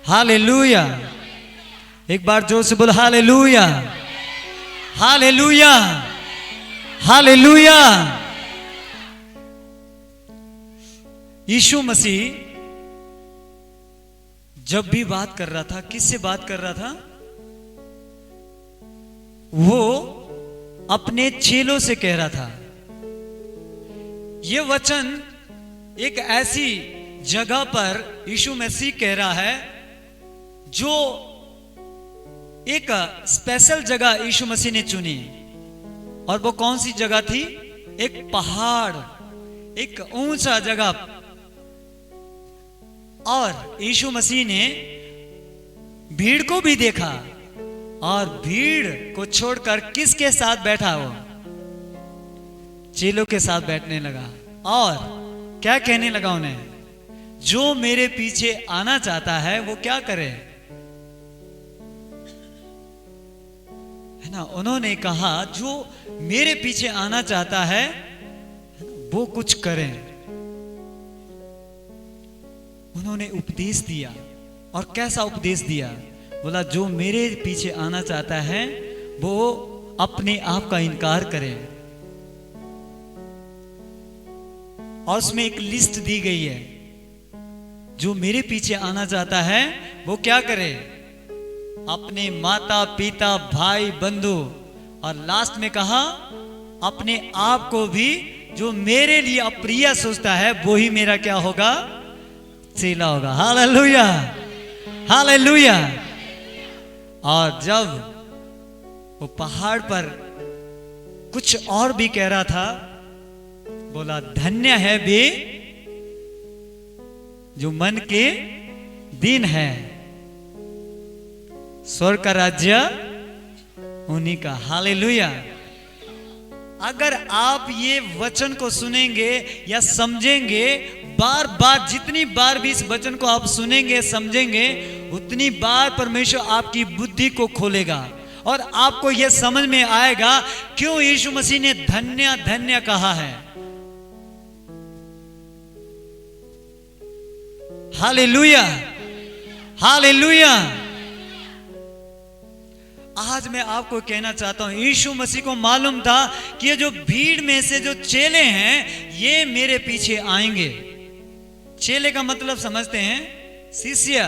Hallelujah. एक बार जोर से बोलो हालेलुया, हालेलुया, हालेलुया। यीशु मसीह जब भी बात कर रहा था, किससे बात कर रहा था? वो अपने चेलों से कह रहा था। ये वचन एक ऐसी जगह पर यीशु मसीह कह रहा है जो एक स्पेशल जगह यीशु मसीह ने चुनी। और वो कौन सी जगह थी? एक पहाड़, एक ऊंचा जगह। और यीशु मसीह ने भीड़ को भी देखा और भीड़ को छोड़कर किसके साथ बैठा? वो चेलों के साथ बैठने लगा और क्या कहने लगा उन्हें? जो मेरे पीछे आना चाहता है वो क्या करे, है ना? उन्होंने कहा जो मेरे पीछे आना चाहता है वो कुछ करे। उन्होंने उपदेश दिया। और कैसा उपदेश दिया? बोला जो मेरे पीछे आना चाहता है वो अपने आप का इनकार करे। और उसमें एक लिस्ट दी गई है, जो मेरे पीछे आना चाहता है वो क्या करे? अपने माता पिता भाई बंधु, और लास्ट में कहा अपने आप को भी, जो मेरे लिए अप्रिय सोचता है वो ही मेरा क्या होगा? चेला होगा। Hallelujah, hallelujah. और जब वो पहाड़ पर कुछ और भी कह रहा था, बोला धन्य है वे जो मन के दीन है, स्वर्ग का राज्य उन्हीं का। हालेलुया। अगर आप ये वचन को सुनेंगे या समझेंगे, बार बार, जितनी बार भी इस वचन को आप सुनेंगे समझेंगे, उतनी बार परमेश्वर आपकी बुद्धि को खोलेगा और आपको यह समझ में आएगा क्यों यीशु मसीह ने धन्य धन्य कहा है। Hallelujah, hallelujah. आज मैं आपको कहना चाहता हूं, यीशु मसीह को मालूम था कि ये जो भीड़ में से जो चेले हैं ये मेरे पीछे आएंगे। चेले का मतलब समझते हैं? शिष्य।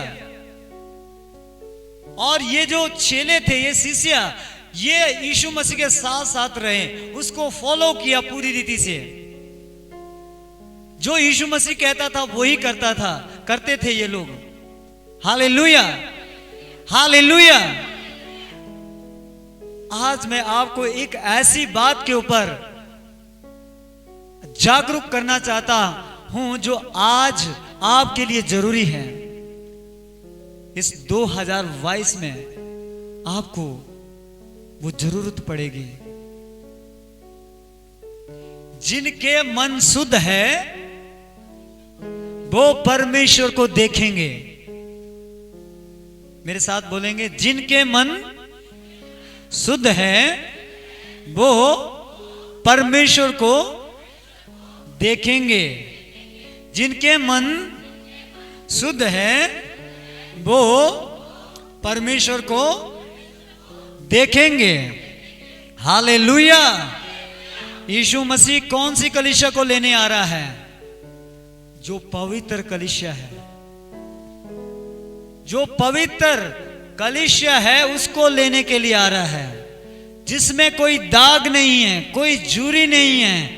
और ये जो चेले थे, ये शिष्य, ये यीशु मसीह के साथ साथ रहे, उसको फॉलो किया पूरी रीति से। जो यीशु मसीह कहता था वही करते थे ये लोग। Hallelujah, hallelujah. आज मैं आपको एक ऐसी बात के ऊपर जागरूक करना चाहता हूं जो आज आपके लिए जरूरी है। इस 2022 में आपको वो जरूरत पड़ेगी। जिनके मन शुद्ध है वो परमेश्वर को देखेंगे। मेरे साथ बोलेंगे, जिनके मन शुद्ध है वो परमेश्वर को देखेंगे। जिनके मन शुद्ध है वो परमेश्वर को देखेंगे। हालेलुया। यीशु मसीह कौन सी कलीसिया को लेने आ रहा है? जो पवित्र कलीसिया है। जो पवित्र कलीसिया है उसको लेने के लिए आ रहा है, जिसमें कोई दाग नहीं है, कोई झुर्री नहीं है,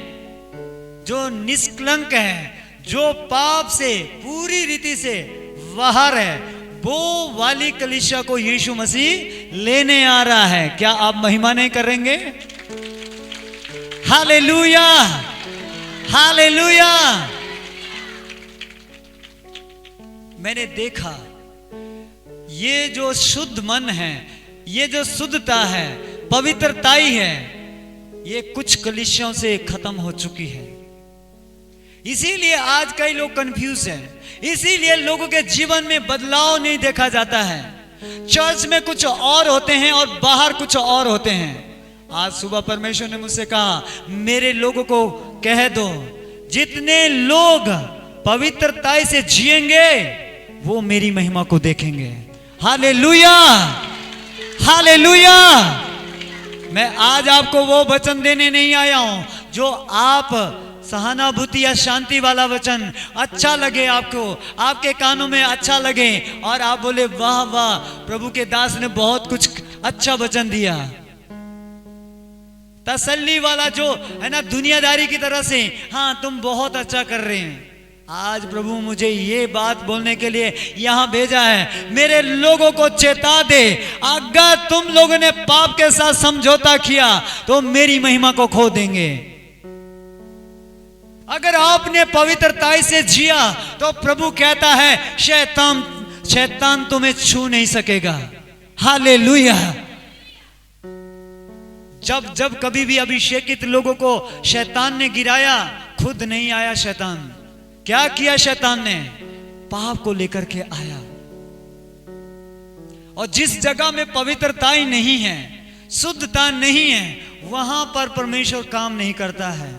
जो निष्कलंक है, जो पाप से पूरी रीति से बाहर है, वो वाली कलीसिया को यीशु मसीह लेने आ रहा है। क्या आप महिमा नहीं करेंगे? Hallelujah, hallelujah. मैंने देखा ये जो शुद्ध मन है, ये जो शुद्धता है, पवित्रताई है, ये कुछ कलीसियों से खत्म हो चुकी है। इसीलिए आज कई लोग कंफ्यूज हैं। इसीलिए लोगों के जीवन में बदलाव नहीं देखा जाता है। चर्च में कुछ और होते हैं और बाहर कुछ और होते हैं। आज सुबह परमेश्वर ने मुझसे कहा, मेरे लोगों को कह दो, जितने लोग पवित्रताई से जिएंगे वो मेरी महिमा को देखेंगे। Hallelujah, hallelujah. मैं आज आपको वो वचन देने नहीं आया हूं जो आप सहानुभूति या शांति वाला वचन अच्छा लगे, आपको आपके कानों में अच्छा लगे और आप बोले वाह वाह, प्रभु के दास ने बहुत कुछ अच्छा वचन दिया। तसल्ली वाला जो है ना, दुनियादारी की तरह से, हाँ तुम बहुत अच्छा कर रहे हैं। आज प्रभु मुझे ये बात बोलने के लिए यहां भेजा है, मेरे लोगों को चेता दे, अगर तुम लोगों ने पाप के साथ समझौता किया तो मेरी महिमा को खो देंगे। अगर आपने पवित्रताई से जिया तो प्रभु कहता है शैतान तुम्हें छू नहीं सकेगा। हालेलुया। जब कभी भी अभिषेकित लोगों को शैतान ने गिराया, खुद नहीं आया शैतान। क्या किया शैतान ने? पाप को लेकर के आया। और जिस जगह में पवित्रता नहीं है, शुद्धता नहीं है, वहां पर परमेश्वर काम नहीं करता है।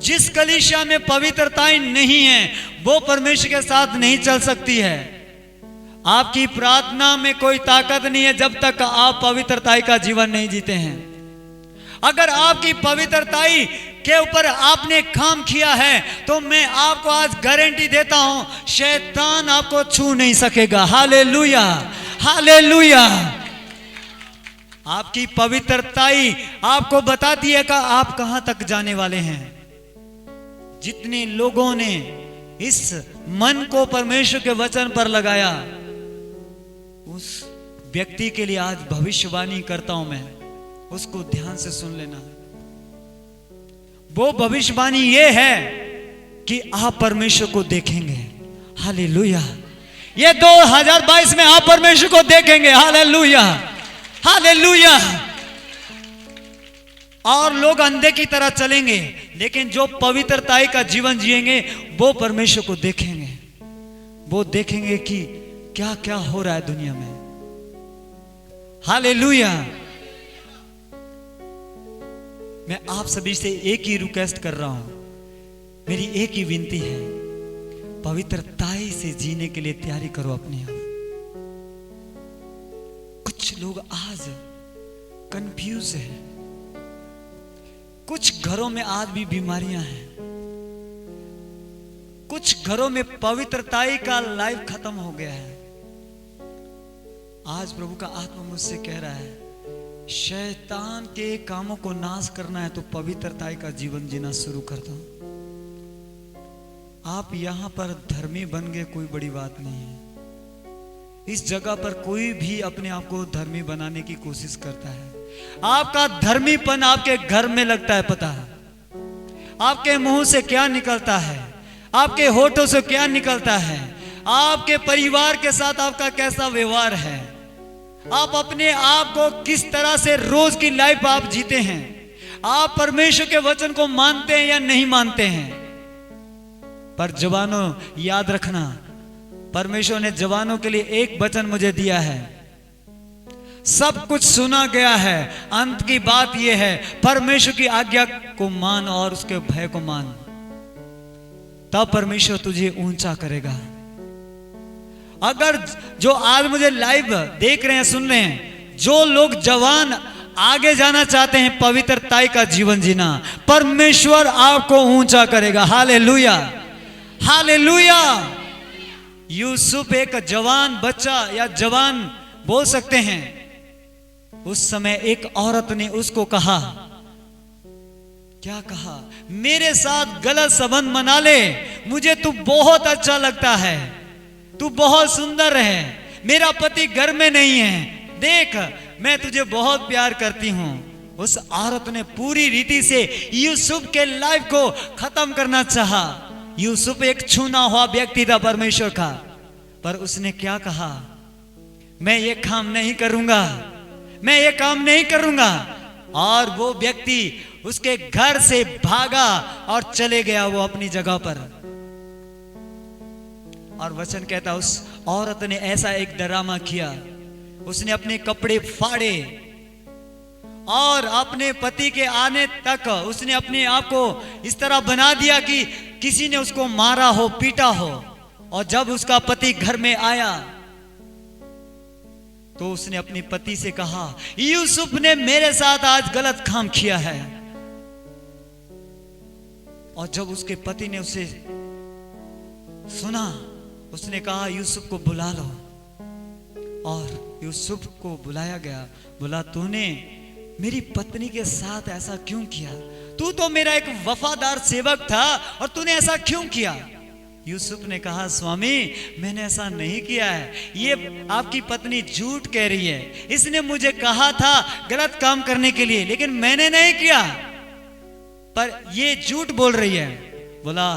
जिस कलीसिया में पवित्रता नहीं है, वो परमेश्वर के साथ नहीं चल सकती है। आपकी प्रार्थना में कोई ताकत नहीं है जब तक आप पवित्रता का जीवन नहीं जीते हैं। अगर आपकी पवित्रता के ऊपर आपने काम किया है तो मैं आपको आज गारंटी देता हूं, शैतान आपको छू नहीं सकेगा। Hallelujah, hallelujah. आपकी पवित्रता आपको बताती है कि आप कहां तक जाने वाले हैं। जितने लोगों ने इस मन को परमेश्वर के वचन पर लगाया, उस व्यक्ति के लिए आज भविष्यवाणी करता हूं मैं, उसको ध्यान से सुन लेना। वो भविष्यवाणी ये है कि आप परमेश्वर को देखेंगे। हालेलुया। ये 2022 में आप परमेश्वर को देखेंगे। Hallelujah, hallelujah. और लोग अंधे की तरह चलेंगे, लेकिन जो पवित्रता का जीवन जिएंगे वो परमेश्वर को देखेंगे। वो देखेंगे कि क्या क्या हो रहा है दुनिया में। हालेलुया। मैं आप सभी से एक ही रिक्वेस्ट कर रहा हूं, मेरी एक ही विनती है, पवित्रता से जीने के लिए तैयारी करो अपने आप। कुछ लोग आज कंफ्यूज हैं, कुछ घरों में आज भी बीमारियां हैं, कुछ घरों में पवित्रता का लाइफ खत्म हो गया है। आज प्रभु का आत्मा मुझसे कह रहा है, शैतान के कामों को नाश करना है तो पवित्रता का जीवन जीना शुरू कर दो। आप यहां पर धर्मी बन गए, कोई बड़ी बात नहीं है। इस जगह पर कोई भी अपने आप को धर्मी बनाने की कोशिश करता है। आपका धर्मीपन आपके घर में लगता है पता है, आपके मुंह से क्या निकलता है, आपके होठों से क्या निकलता है, आपके परिवार के साथ आपका कैसा व्यवहार है, आप अपने आप को किस तरह से रोज की लाइफ आप जीते हैं, आप परमेश्वर के वचन को मानते हैं या नहीं मानते हैं। पर जवानों याद रखना, परमेश्वर ने जवानों के लिए एक वचन मुझे दिया है, सब कुछ सुना गया है, अंत की बात यह है, परमेश्वर की आज्ञा को मान और उसके भय को मान, तब परमेश्वर तुझे ऊंचा करेगा। अगर जो आज मुझे लाइव देख रहे हैं, सुन रहे हैं, जो लोग जवान आगे जाना चाहते हैं, पवित्रता का जीवन जीना, परमेश्वर आपको ऊंचा करेगा। Hallelujah, hallelujah. यूसुफ एक जवान बच्चा या जवान बोल सकते हैं, उस समय एक औरत ने उसको कहा, क्या कहा? मेरे साथ गलत संबंध मना ले, मुझे तू बहुत अच्छा लगता है, तू बहुत सुंदर है, मेरा पति घर में नहीं है, देख मैं तुझे बहुत प्यार करती हूं। उस औरत ने पूरी रीति से यूसुफ के लाइफ को खत्म करना चाहा। यूसुफ एक छूना हुआ व्यक्ति था परमेश्वर का, पर उसने क्या कहा? मैं ये काम नहीं करूंगा, मैं ये काम नहीं करूंगा। और वो व्यक्ति उसके घर से भागा और चले गया वो अपनी जगह पर। और वचन कहता उस औरत ने ऐसा एक ड्रामा किया, उसने अपने कपड़े फाड़े और अपने पति के आने तक उसने अपने आप को इस तरह बना दिया कि किसी ने उसको मारा हो, पीटा हो, और जब उसका पति घर में आया तो उसने अपनी पति से कहा, यूसुफ ने मेरे साथ आज गलत काम किया है। और जब उसके पति ने उसे सुना, उसने कहा, यूसुफ को बुला लो। और यूसुफ को बुलाया गया। बोला, तूने मेरी पत्नी के साथ ऐसा क्यों किया? तू तो मेरा एक वफादार सेवक था और तूने ऐसा क्यों किया? यूसुफ ने कहा, स्वामी, मैंने ऐसा नहीं किया है। ये आपकी पत्नी झूठ कह रही है। इसने मुझे कहा था गलत काम करने के लिए, लेकिन मैंने नहीं किया, पर ये झूठ बोल रही है। बोला,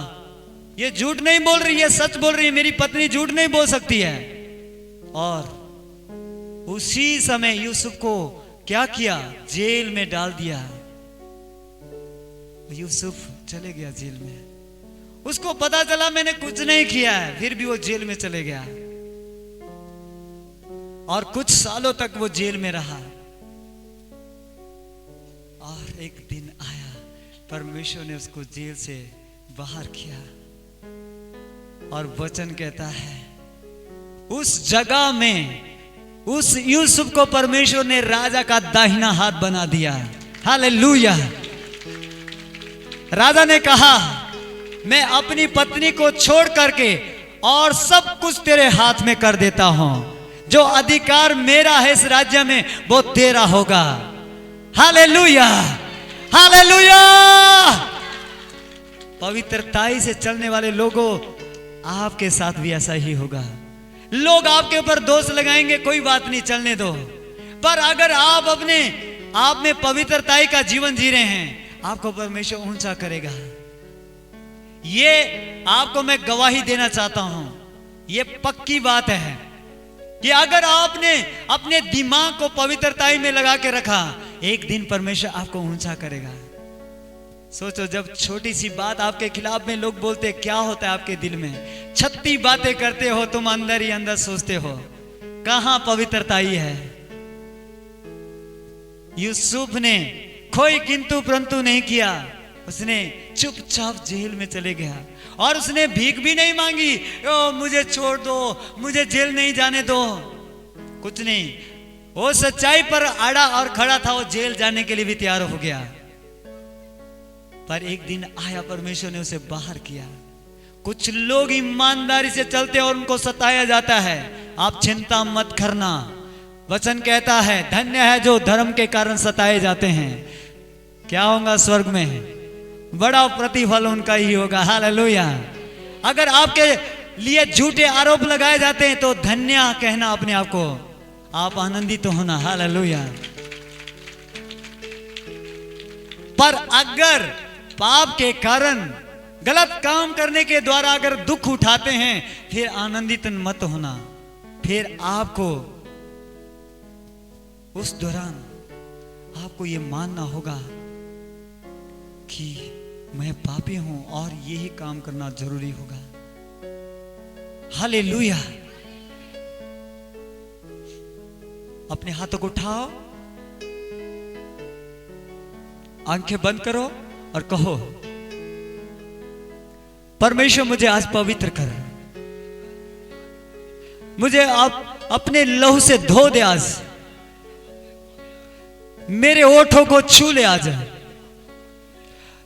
ये झूठ नहीं बोल रही है, सच बोल रही है। मेरी पत्नी झूठ नहीं बोल सकती है। और उसी समय यूसुफ को क्या किया? जेल में डाल दिया। यूसुफ चले गया जेल में। उसको पता चला मैंने कुछ नहीं किया है, फिर भी वो जेल में चले गया और कुछ सालों तक वो जेल में रहा। और एक दिन आया, परमेश्वर ने उसको जेल से बाहर किया और वचन कहता है, उस जगह में उस यूसुफ को परमेश्वर ने राजा का दाहिना हाथ बना दिया। हालेलुया। राजा ने कहा, मैं अपनी पत्नी को छोड़ करके और सब कुछ तेरे हाथ में कर देता हूं। जो अधिकार मेरा है इस राज्य में वो तेरा होगा। Hallelujah, hallelujah. पवित्रताई से चलने वाले लोगों, आपके साथ भी ऐसा ही होगा। लोग आपके ऊपर दोष लगाएंगे, कोई बात नहीं, चलने दो। पर अगर आप अपने आप में पवित्रताई का जीवन जी रहे हैं, आपको परमेश्वर ऊंचा करेगा। ये आपको मैं गवाही देना चाहता हूं। ये पक्की बात है कि अगर आपने अपने दिमाग को पवित्रताई में लगा के रखा, एक दिन परमेश्वर आपको ऊंचा करेगा। सोचो, जब छोटी सी बात आपके खिलाफ में लोग बोलते, क्या होता है आपके दिल में? 36 बातें करते हो तुम, अंदर ही अंदर सोचते हो, कहां पवित्रताई है? यूसुफ ने कोई किंतु परंतु नहीं किया। उसने चुपचाप जेल में चले गया और उसने भीख भी नहीं मांगी, ओ मुझे छोड़ दो, मुझे जेल नहीं जाने दो, कुछ नहीं। वो सच्चाई पर अड़ा और खड़ा था, वो जेल जाने के लिए भी तैयार हो गया। पर एक दिन आया, परमेश्वर ने उसे बाहर किया। कुछ लोग ईमानदारी से चलते और उनको सताया जाता है। आप चिंता मत करना। वचन कहता है, धन्य है जो धर्म के कारण सताए जाते हैं। क्या होगा? स्वर्ग में बड़ा प्रतिफल उनका ही होगा। हालेलुया। अगर आपके लिए झूठे आरोप लगाए जाते हैं तो धन्य कहना अपने आप को, आप आनंदित तो होना। हालेलुया। पर अगर पाप के कारण, गलत काम करने के द्वारा अगर दुख उठाते हैं, फिर आनंदित मत होना। फिर आपको उस दौरान आपको यह मानना होगा कि मैं पापी हूं और यही काम करना जरूरी होगा। हालेलुया। अपने हाथों को उठाओ, आंखें बंद करो और कहो, परमेश्वर मुझे आज पवित्र कर, मुझे आप अपने लहू से धो दे। आज मेरे ओठों को छू ले। आज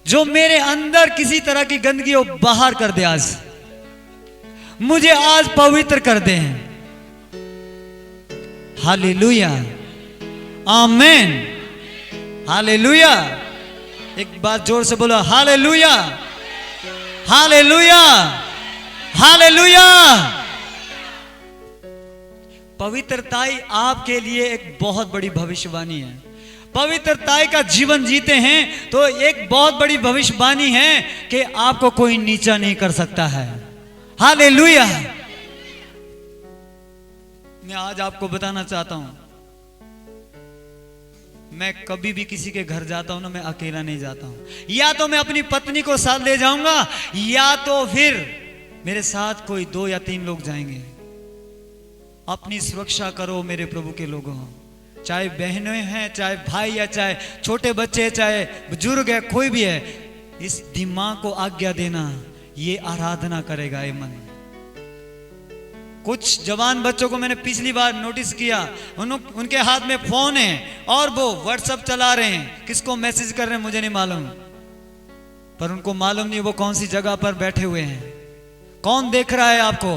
जो मेरे अंदर किसी तरह की गंदगी हो बाहर कर दे। आज मुझे आज पवित्र कर दे। हालेलुया, आमेन, हालेलुया। एक बार जोर से बोलो, हालेलुया, हालेलुया, हालेलुया। पवित्रताई आपके लिए एक बहुत बड़ी भविष्यवाणी है। पवित्रताई का जीवन जीते हैं तो एक बहुत बड़ी भविष्यवाणी है कि आपको कोई नीचा नहीं कर सकता है। हालेलुया। मैं आज आपको बताना चाहता हूं, मैं कभी भी किसी के घर जाता हूं ना, मैं अकेला नहीं जाता हूं। या तो मैं अपनी पत्नी को साथ ले जाऊंगा, या तो फिर मेरे साथ कोई 2 या 3 लोग जाएंगे। अपनी सुरक्षा करो मेरे प्रभु के लोगों, चाहे बहनें हैं, चाहे भाई, या चाहे छोटे बच्चे, चाहे बुजुर्ग है, कोई भी है। इस दिमाग को आज्ञा देना, ये आराधना करेगा ये मन। कुछ जवान बच्चों को मैंने पिछली बार नोटिस किया, उनके हाथ में फोन है और वो व्हाट्सएप चला रहे हैं, किसको मैसेज कर रहे हैं मुझे नहीं मालूम, पर उनको मालूम नहीं वो कौन सी जगह पर बैठे हुए हैं। कौन देख रहा है आपको?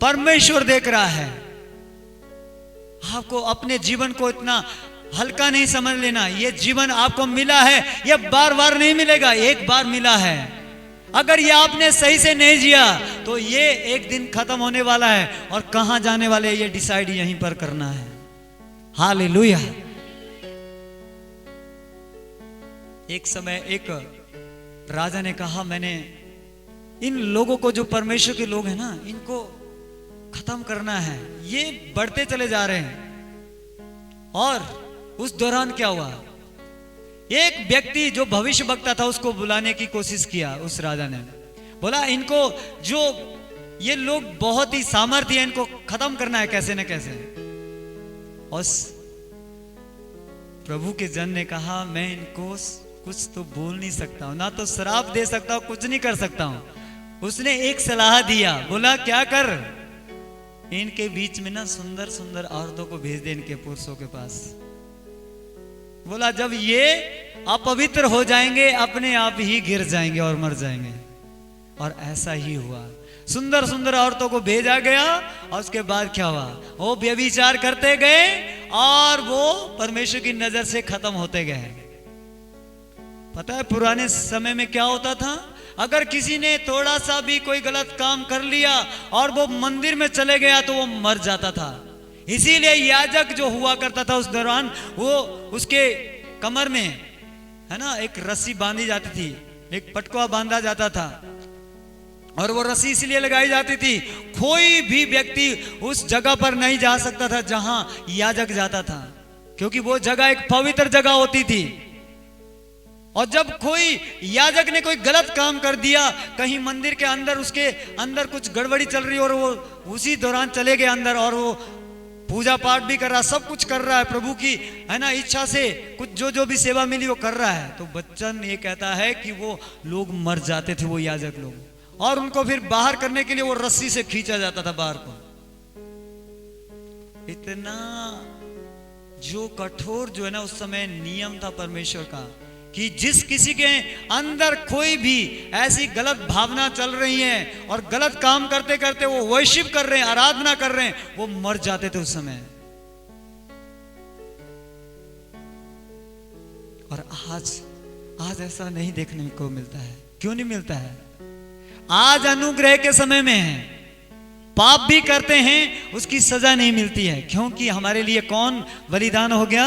परमेश्वर देख रहा है। आपको अपने जीवन को इतना हल्का नहीं समझ लेना। ये जीवन आपको मिला है, ये बार बार नहीं मिलेगा, एक बार मिला है। अगर ये आपने सही से नहीं जिया तो ये एक दिन खत्म होने वाला है, और कहां जाने वाले ये डिसाइड यहीं पर करना है। हालेलुया। एक समय एक राजा ने कहा, मैंने इन लोगों को, जो परमेश्वर के लोग हैं ना, इनको खत्म करना है, ये बढ़ते चले जा रहे हैं। और उस दौरान क्या हुआ, एक व्यक्ति जो भविष्य वक्ता था उसको बुलाने की कोशिश किया। उस राजा ने बोला, इनको, जो ये लोग बहुत ही सामर्थ्य है, इनको खत्म करना है कैसे न कैसे। और प्रभु के जन ने कहा, मैं इनको कुछ तो बोल नहीं सकता हूं, ना तो श्राप दे सकता हूं, कुछ नहीं कर सकता हूं। उसने एक सलाह दिया, बोला क्या कर, इनके बीच में ना सुंदर सुंदर औरतों को भेज दे, इनके पुरुषों के पास। बोला जब ये अपवित्र हो जाएंगे अपने आप ही गिर जाएंगे और मर जाएंगे। और ऐसा ही हुआ, सुंदर सुंदर औरतों को भेजा गया, और उसके बाद क्या हुआ, वो व्यभिचार करते गए और वो परमेश्वर की नजर से खत्म होते गए। पता है पुराने समय में क्या होता था, अगर किसी ने थोड़ा सा भी कोई गलत काम कर लिया और वो मंदिर में चले गया तो वो मर जाता था। इसीलिए याजक जो हुआ करता था उस दौरान, वो उसके कमर में है ना एक रस्सी बांधी जाती थी, एक पटकुआ बांधा जाता था, और वो रस्सी इसलिए लगाई जाती थी, कोई भी व्यक्ति उस जगह पर नहीं जा सकता था जहां याजक जाता था, क्योंकि वो जगह एक पवित्र जगह होती थी। और जब कोई याजक ने कोई गलत काम कर दिया, कहीं मंदिर के अंदर, उसके अंदर कुछ गड़बड़ी चल रही और वो उसी दौरान चले गए अंदर, और वो पूजा पाठ भी कर रहा, सब कुछ कर रहा है, प्रभु की है ना इच्छा से कुछ जो भी सेवा मिली वो कर रहा है, तो वचन ये कहता है कि वो लोग मर जाते थे, वो याजक लोग, और उनको फिर बाहर करने के लिए वो रस्सी से खींचा जाता था बाहर को। इतना जो कठोर जो है ना उस समय नियम था परमेश्वर का, कि जिस किसी के अंदर कोई भी ऐसी गलत भावना चल रही है और गलत काम करते करते वो वर्शिप कर रहे हैं, आराधना कर रहे हैं, वो मर जाते थे उस समय। और आज ऐसा नहीं देखने को मिलता है। क्यों नहीं मिलता है? आज अनुग्रह के समय में है, पाप भी करते हैं उसकी सजा नहीं मिलती है, क्योंकि हमारे लिए कौन बलिदान हो गया?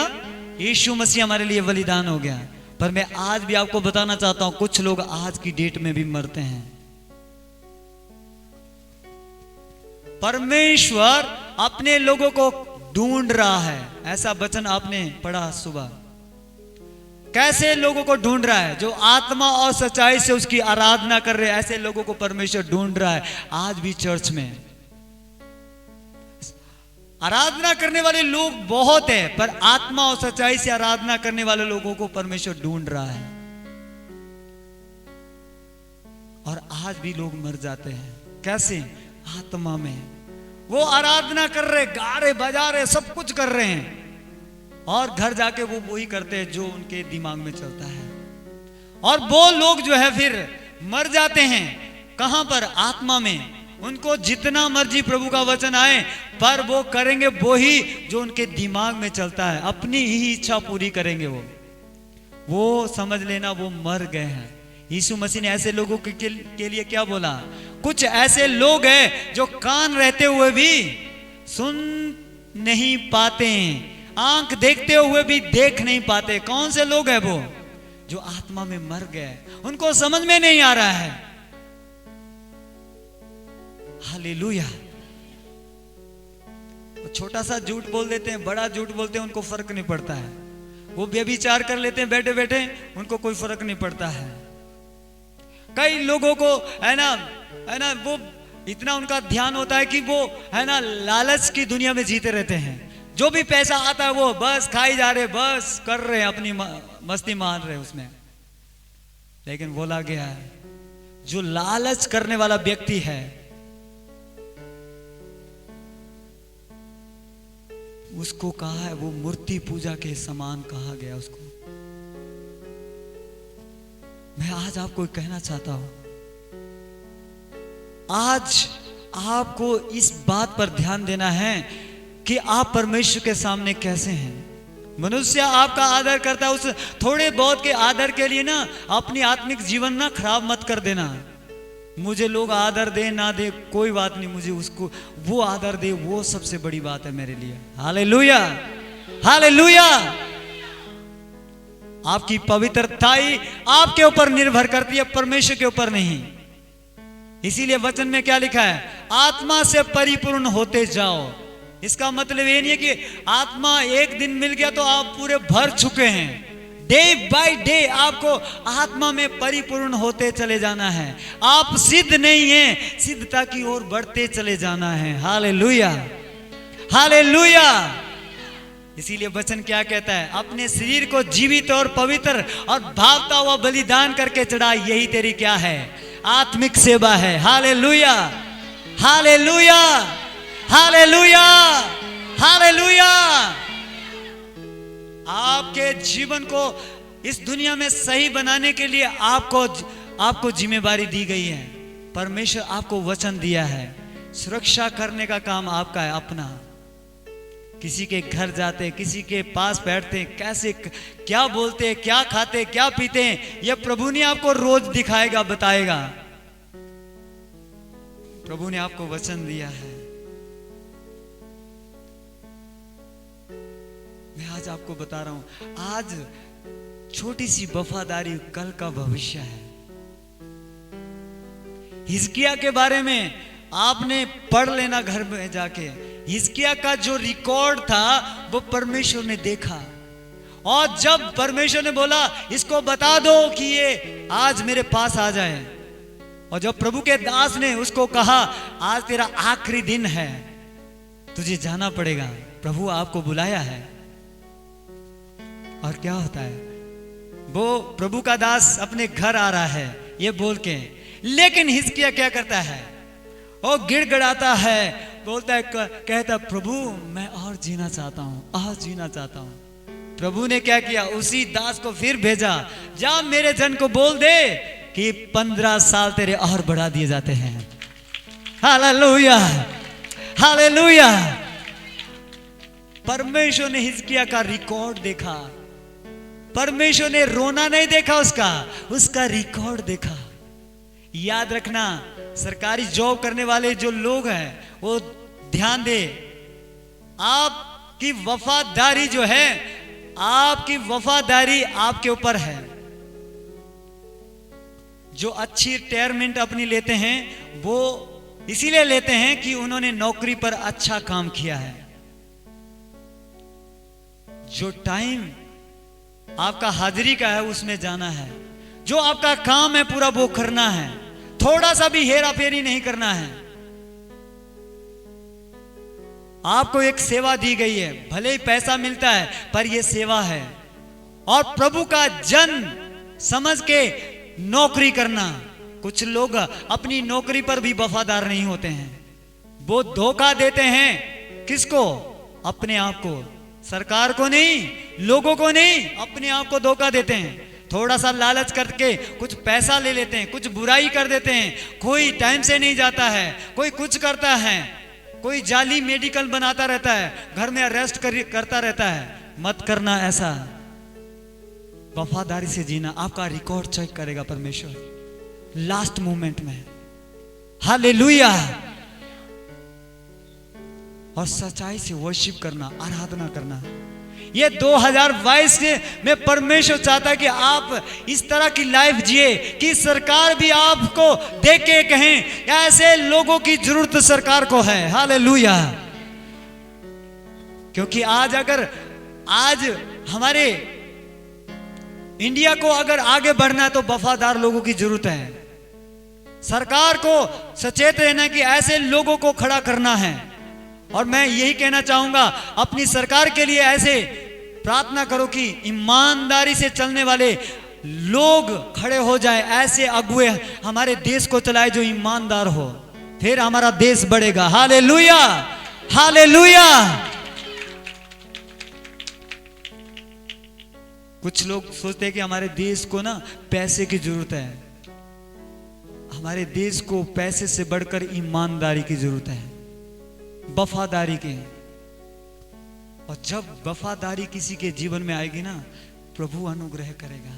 यीशु मसीह हमारे लिए बलिदान हो गया। पर मैं आज भी आपको बताना चाहता हूं, कुछ लोग आज की डेट में भी मरते हैं। परमेश्वर अपने लोगों को ढूंढ रहा है, ऐसा वचन आपने पढ़ा सुबह। कैसे लोगों को ढूंढ रहा है? जो आत्मा और सच्चाई से उसकी आराधना कर रहे हैं, ऐसे लोगों को परमेश्वर ढूंढ रहा है। आज भी चर्च में आराधना करने वाले लोग बहुत है, पर आत्मा और सच्चाई से आराधना करने वाले लोगों को परमेश्वर ढूंढ रहा है। और आज भी लोग मर जाते हैं। कैसे? आत्मा में वो आराधना कर रहे, गा रहे, बजा रहे, सब कुछ कर रहे हैं, और घर जाके वो वही करते हैं जो उनके दिमाग में चलता है। और वो लोग जो है फिर मर जाते हैं। कहां पर? आत्मा में। उनको जितना मर्जी प्रभु का वचन आए, पर वो करेंगे वो ही जो उनके दिमाग में चलता है, अपनी ही इच्छा पूरी करेंगे। वो समझ लेना वो मर गए हैं। यीशु मसीह ने ऐसे लोगों के लिए क्या बोला? कुछ ऐसे लोग हैं जो कान रहते हुए भी सुन नहीं पाते, आंख देखते हुए भी देख नहीं पाते। कौन से लोग हैं वो? जो आत्मा में मर गए, उनको समझ में नहीं आ रहा है। हालेलुया। छोटा सा झूठ बोल देते हैं, बड़ा झूठ बोलते हैं, उनको फर्क नहीं पड़ता है। वो व्यभिचार कर लेते हैं बैठे बैठे, उनको कोई फर्क नहीं पड़ता है। कई लोगों को है ना वो इतना उनका ध्यान होता है कि वो है ना लालच की दुनिया में जीते रहते हैं। जो भी पैसा आता है वो बस खाई जा रहे, बस कर रहे हैं, अपनी मस्ती मार रहे उसमें। लेकिन बोला गया है जो लालच करने वाला व्यक्ति है उसको कहा है वो मूर्ति पूजा के समान कहा गया उसको। मैं आज आपको कहना चाहता हूं, आज आपको इस बात पर ध्यान देना है कि आप परमेश्वर के सामने कैसे हैं। मनुष्य आपका आदर करता है, उस थोड़े बहुत के आदर के लिए ना अपनी आत्मिक जीवन ना खराब मत कर देना। मुझे लोग आदर दे ना दे कोई बात नहीं, मुझे उसको वो आदर दे वो सबसे बड़ी बात है मेरे लिए। Hallelujah, hallelujah. आपकी पवित्रताई आपके ऊपर निर्भर करती है, परमेश्वर के ऊपर नहीं। इसीलिए वचन में क्या लिखा है, आत्मा से परिपूर्ण होते जाओ। इसका मतलब ये नहीं है कि आत्मा एक दिन मिल गया तो आप पूरे भर चुके हैं। डे बाय डे आपको आत्मा में परिपूर्ण होते चले जाना है। आप सिद्ध नहीं हैं, सिद्धता की ओर बढ़ते चले जाना है। Hallelujah, hallelujah. इसीलिए वचन क्या कहता है, अपने शरीर को जीवित और पवित्र और भावता हुआ बलिदान करके चढ़ा, यही तेरी क्या है, आत्मिक सेवा है। Hallelujah, hallelujah, hallelujah, hallelujah. आपके जीवन को इस दुनिया में सही बनाने के लिए आपको जिम्मेदारी दी गई है। परमेश्वर आपको वचन दिया है, सुरक्षा करने का काम आपका है अपना। किसी के घर जाते, किसी के पास बैठते, कैसे क्या बोलते, क्या खाते, क्या पीते हैं, यह प्रभु ने आपको रोज दिखाएगा, बताएगा। प्रभु ने आपको वचन दिया है। मैं आज आपको बता रहा हूं, आज छोटी सी वफादारी कल का भविष्य है। हिजकिया के बारे में आपने पढ़ लेना घर में जाके। हिजकिया का जो रिकॉर्ड था वो परमेश्वर ने देखा, और जब परमेश्वर ने बोला इसको बता दो कि ये आज मेरे पास आ जाए, और जब प्रभु के दास ने उसको कहा आज तेरा आखिरी दिन है, तुझे जाना पड़ेगा, प्रभु आपको बुलाया है। और क्या होता है, वो प्रभु का दास अपने घर आ रहा है ये बोल के, लेकिन हिजकिया क्या करता है, वो गिड़गिड़ाता है, बोलता है, कहता प्रभु मैं और जीना चाहता हूं, और जीना चाहता हूं। प्रभु ने क्या किया, उसी दास को फिर भेजा, जा मेरे जन को बोल दे कि 15 साल तेरे और बढ़ा दिए जाते हैं। Hallelujah, hallelujah. परमेश्वर ने हिजकिया का रिकॉर्ड देखा। परमेश्वर ने रोना नहीं देखा उसका रिकॉर्ड देखा। याद रखना, सरकारी जॉब करने वाले जो लोग हैं वो ध्यान दे, आपकी वफादारी जो है, आपकी वफादारी आपके ऊपर है। जो अच्छी रिटायरमेंट अपनी लेते हैं वो इसीलिए लेते हैं कि उन्होंने नौकरी पर अच्छा काम किया है। जो टाइम आपका हाजिरी का है उसमें जाना है, जो आपका काम है पूरा वो करना है, थोड़ा सा भी हेरा फेरी नहीं करना है। आपको एक सेवा दी गई है, भले ही पैसा मिलता है पर यह सेवा है, और प्रभु का जन समझ के नौकरी करना। कुछ लोग अपनी नौकरी पर भी वफादार नहीं होते हैं, वो धोखा देते हैं। किसको? अपने आप को, सरकार को नहीं, लोगों को नहीं, अपने आप को धोखा देते हैं। थोड़ा सा लालच करके कुछ पैसा ले लेते हैं, कुछ बुराई कर देते हैं, कोई टाइम से नहीं जाता है, कोई कुछ करता है, कोई जाली मेडिकल बनाता रहता है, घर में अरेस्ट करता रहता है। मत करना ऐसा। वफादारी से जीना। आपका रिकॉर्ड चेक करेगा परमेश्वर लास्ट मोमेंट में। हालेलुया। और सच्चाई से वर्शिप करना, आराधना करना। ये 2022 में परमेश्वर चाहता है कि आप इस तरह की लाइफ जिए कि सरकार भी आपको देख के कहें ऐसे लोगों की जरूरत सरकार को है। हालेलुया। क्योंकि आज हमारे इंडिया को अगर आगे बढ़ना है तो वफादार लोगों की जरूरत है। सरकार को सचेत रहना कि ऐसे लोगों को खड़ा करना है। और मैं यही कहना चाहूंगा, अपनी सरकार के लिए ऐसे प्रार्थना करो कि ईमानदारी से चलने वाले लोग खड़े हो जाए, ऐसे अगुए हमारे देश को चलाए जो ईमानदार हो, फिर हमारा देश बढ़ेगा। Hallelujah, hallelujah. कुछ लोग सोचते हैं कि हमारे देश को ना पैसे की जरूरत है। हमारे देश को पैसे से बढ़कर ईमानदारी की जरूरत है, वफादारी की। और जब वफादारी किसी के जीवन में आएगी ना, प्रभु अनुग्रह करेगा।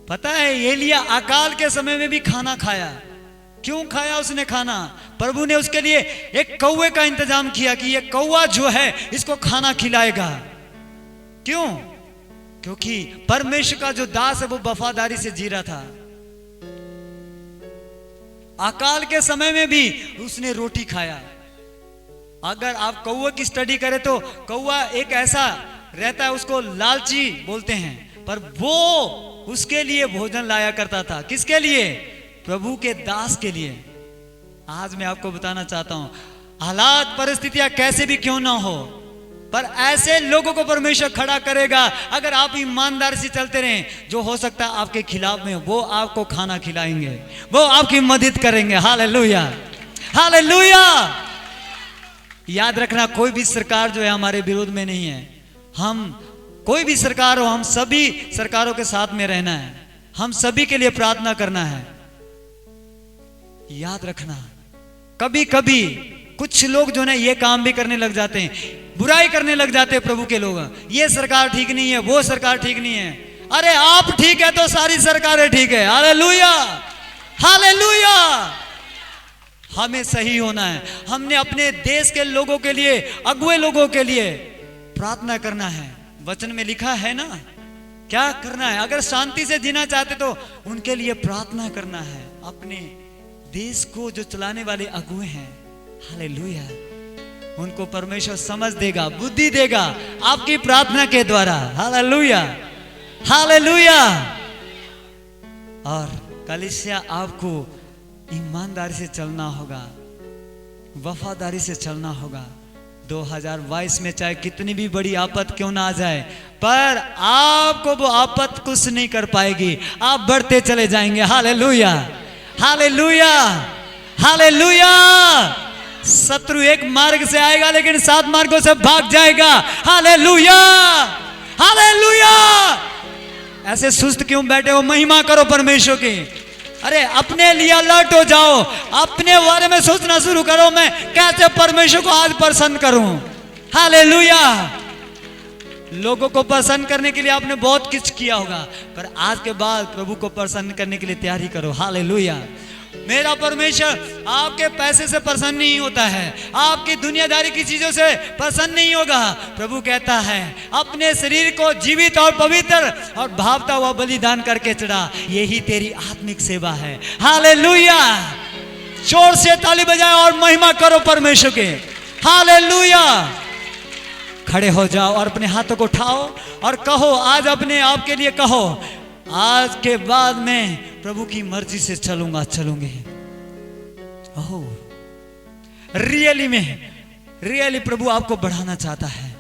पता है एलिया अकाल के समय में भी खाना खाया। क्यों खाया उसने खाना? प्रभु ने उसके लिए एक कौवे का इंतजाम किया कि ये कौवा जो है इसको खाना खिलाएगा। क्यों? क्योंकि परमेश्वर का जो दास है वो वफादारी से जी रहा था। अकाल के समय में भी उसने रोटी खाया। अगर आप कौवे की स्टडी करें तो कौवा एक ऐसा रहता है, उसको लालची बोलते हैं, पर वो उसके लिए भोजन लाया करता था। किसके लिए? प्रभु के दास के लिए। आज मैं आपको बताना चाहता हूं, हालात परिस्थितियां कैसे भी क्यों ना हो, पर ऐसे लोगों को परमेश्वर खड़ा करेगा अगर आप ईमानदारी से चलते रहें। जो हो सकता है आपके खिलाफ में, वो आपको खाना खिलाएंगे, वो आपकी मदद करेंगे। Hallelujah, hallelujah. याद रखना, कोई भी सरकार जो है हमारे विरोध में नहीं है। हम कोई भी सरकार हो, हम सभी सरकारों के साथ में रहना है, हम सभी के लिए प्रार्थना करना है। याद रखना, कभी कभी कुछ लोग जो ना ये काम भी करने लग जाते हैं, बुराई करने लग जाते हैं प्रभु के लोग। ये सरकार ठीक नहीं है, वो सरकार ठीक नहीं है। अरे आप ठीक है तो सारी सरकारें ठीक है। Hallelujah, hallelujah. हमें सही होना है। हमने अपने देश के लोगों के लिए, अगुए लोगों के लिए प्रार्थना करना है। वचन में लिखा है ना क्या करना है। अगर शांति से जीना चाहते तो उनके लिए प्रार्थना करना है। अपने देश को जो चलाने वाले अगुए हैं, हालेलुया, उनको परमेश्वर समझ देगा, बुद्धि देगा आपकी प्रार्थना के द्वारा। Hallelujah, hallelujah. और कलीसिया आपको ईमानदारी से चलना होगा, वफादारी से चलना होगा। 2022 में चाहे कितनी भी बड़ी आफत क्यों ना आ जाए, पर आपको वो आफत कुछ नहीं कर पाएगी। आप बढ़ते चले जाएंगे। Hallelujah, hallelujah, hallelujah. शत्रु एक मार्ग से आएगा लेकिन 7 मार्गों से भाग जाएगा। Hallelujah, hallelujah. ऐसे सुस्त क्यों बैठे हो? महिमा करो परमेश्वर की। अरे अपने लिए अलर्ट हो जाओ, अपने बारे में सोचना शुरू करो, मैं कैसे परमेश्वर को आज प्रसन्न करूं। हालेलुया। लोगों को प्रसन्न करने के लिए आपने बहुत कुछ किया होगा, पर आज के बाद प्रभु को प्रसन्न करने के लिए तैयारी करो। हालेलुया। मेरा परमेश्वर आपके पैसे से प्रसन्न नहीं होता है, आपकी दुनियादारी की चीजों से प्रसन्न नहीं होगा। प्रभु कहता है अपने शरीर को जीवित और पवित्र और भावता हुआ बलिदान करके चढ़ा, यही तेरी आत्मिक सेवा है। हालेलुया। जोर से ताली बजाओ और महिमा करो परमेश्वर के। हालेलुया। खड़े हो जाओ और अपने हाथों को उठाओ और कहो, आज अपने आप के लिए कहो, आज के बाद मैं प्रभु की मर्जी से चलूंगा, चलूंगी। ओह, रियली प्रभु आपको बढ़ाना चाहता है।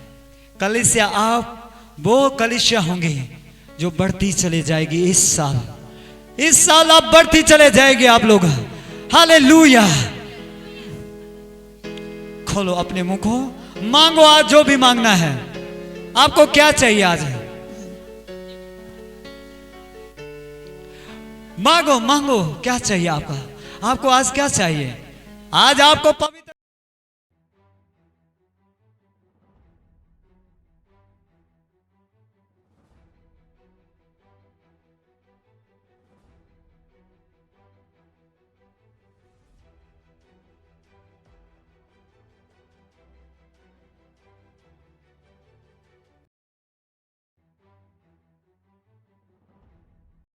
कलीसिया, आप वो कलीसिया होंगे जो बढ़ती चले जाएगी। इस साल आप बढ़ती चले जाएंगे आप लोग। हालेलुया। खोलो अपने मुंह को, मांगो आज जो भी मांगना है। आपको क्या चाहिए आज? मांगो, मांगो। क्या चाहिए आपका? आपको आज क्या चाहिए? आज आपको